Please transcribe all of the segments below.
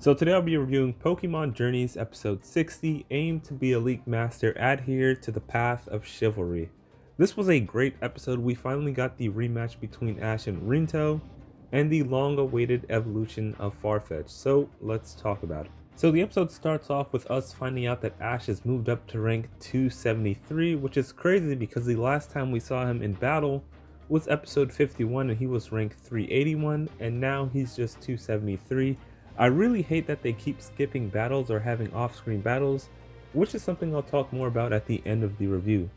So today I'll be reviewing Pokemon Journeys episode 60, Aim to be a Leek Master, Adhere to the Path of Chivalry. This was a great episode. We finally got the rematch between Ash and Rinto, and the long-awaited evolution of Farfetch'd, so let's talk about it. So the episode starts off with us finding out that Ash has moved up to rank 273, which is crazy because the last time we saw him in battle was episode 51 and he was ranked 381, and now he's just 273. I really hate that they keep skipping battles or having off-screen battles, which is something I'll talk more about at the end of the review.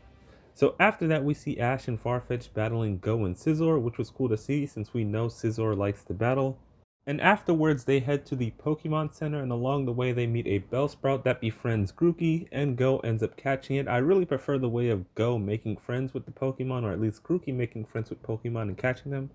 So after that, we see Ash and Farfetch'd battling Go and Scizor, which was cool to see since we know Scizor likes to battle. And afterwards, they head to the Pokemon Center, and along the way they meet a Bellsprout that befriends Grookey, and Go ends up catching it. I really prefer the way of Go making friends with the Pokemon, or at least Grookey making friends with Pokemon and catching them,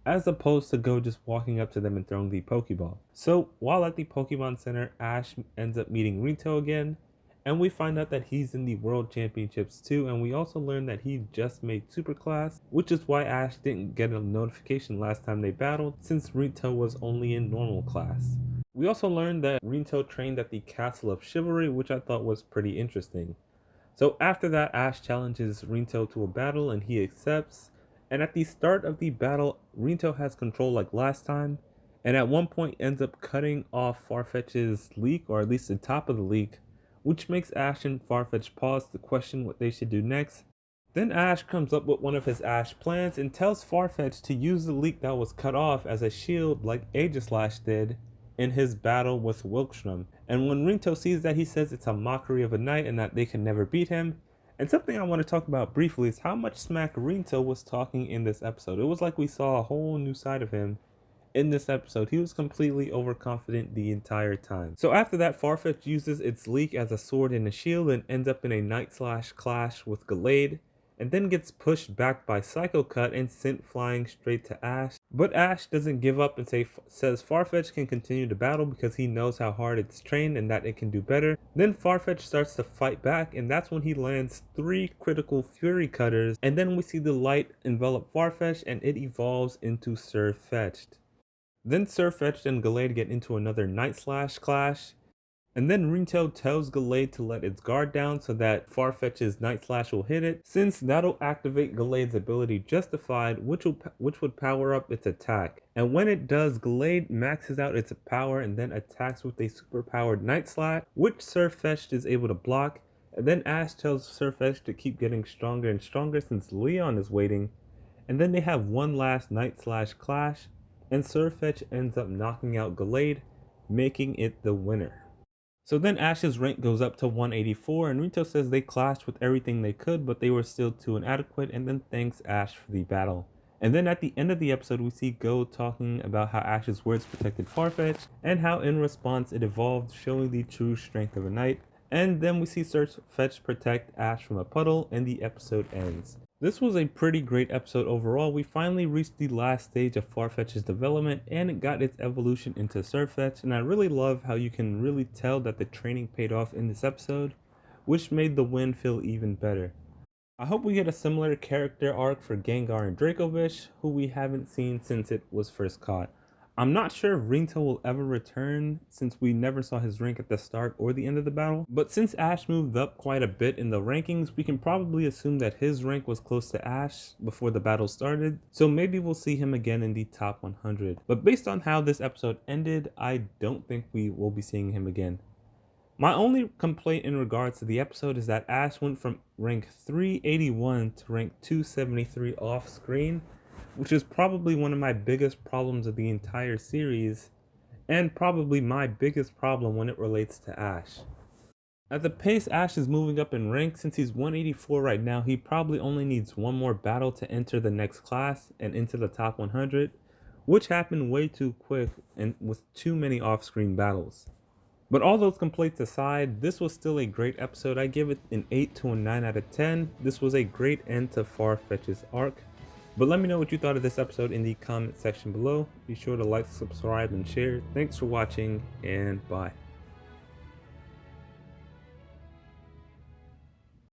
as opposed to Go just walking up to them and throwing the Pokeball. So while at the Pokemon Center, Ash ends up meeting Rinto again, and we find out that he's in the World Championships too, and we also learn that he just made Superclass, which is why Ash didn't get a notification last time they battled, since Rinto was only in normal class. We also learned that Rinto trained at the Castle of Chivalry, which I thought was pretty interesting. So after that, Ash challenges Rinto to a battle and he accepts, and at the start of the battle, Rinto has control like last time, and at one point ends up cutting off Farfetch'd's Leek, or at least the top of the Leek, which makes Ash and Farfetch'd pause to question what they should do next. Then Ash comes up with one of his Ash plans and tells Farfetch'd to use the Leek that was cut off as a shield like Aegislash did in his battle with Wilkstrom. And when Rinto sees that, he says it's a mockery of a knight and that they can never beat him. And something I want to talk about briefly is how much smack Rinto was talking in this episode. It was like we saw a whole new side of him in this episode. He was completely overconfident the entire time. So after that, Farfetch'd uses its Leek as a sword and a shield and ends up in a Night/Slash clash with Gallade, and then gets pushed back by Psycho Cut and sent flying straight to Ash. But Ash doesn't give up and says Farfetch'd can continue to battle because he knows how hard it's trained and that it can do better. Then Farfetch'd starts to fight back, and that's when he lands 3 critical Fury Cutters, and then we see the light envelop Farfetch'd and it evolves into Sirfetch'd. Then Sirfetch'd and Gallade get into another Night/Slash clash, and then Rinto tells Gallade to let its guard down so that Farfetch'd's Night/Slash will hit it, since that'll activate Gallade's ability Justified, which would power up its attack. And when it does, Gallade maxes out its power and then attacks with a superpowered Night/Slash, which Sirfetch'd is able to block. And then Ash tells Sirfetch'd to keep getting stronger and stronger since Leon is waiting, and then they have one last Night/Slash clash, and Sirfetch'd ends up knocking out Gallade, making it the winner. So then Ash's rank goes up to 184, and Rinto says they clashed with everything they could, but they were still too inadequate, and then thanks Ash for the battle. And then at the end of the episode, we see Go talking about how Ash's words protected Farfetch'd, and how in response it evolved, showing the true strength of a knight. And then we see Sirfetch'd protect Ash from a puddle, and the episode ends. This was a pretty great episode overall. We finally reached the last stage of Farfetch'd's development, and it got its evolution into Sirfetch'd, and I really love how you can really tell that the training paid off in this episode, which made the win feel even better. I hope we get a similar character arc for Gengar and Dracovish, who we haven't seen since it was first caught. I'm not sure if Rinto will ever return since we never saw his rank at the start or the end of the battle, but since Ash moved up quite a bit in the rankings, we can probably assume that his rank was close to Ash before the battle started, so maybe we'll see him again in the top 100. But based on how this episode ended, I don't think we will be seeing him again. My only complaint in regards to the episode is that Ash went from rank 381 to rank 273 off screen, which is probably one of my biggest problems of the entire series, and probably my biggest problem when it relates to Ash. At the pace Ash is moving up in rank, since he's 184 right now, he probably only needs one more battle to enter the next class and into the top 100, which happened way too quick and with too many off-screen battles. But all those complaints aside, this was still a great episode. I give it an 8 to a 9 out of 10. This was a great end to Farfetch'd's arc. But let me know what you thought of this episode in the comment section below. Be sure to like, subscribe, and share. Thanks for watching, and bye.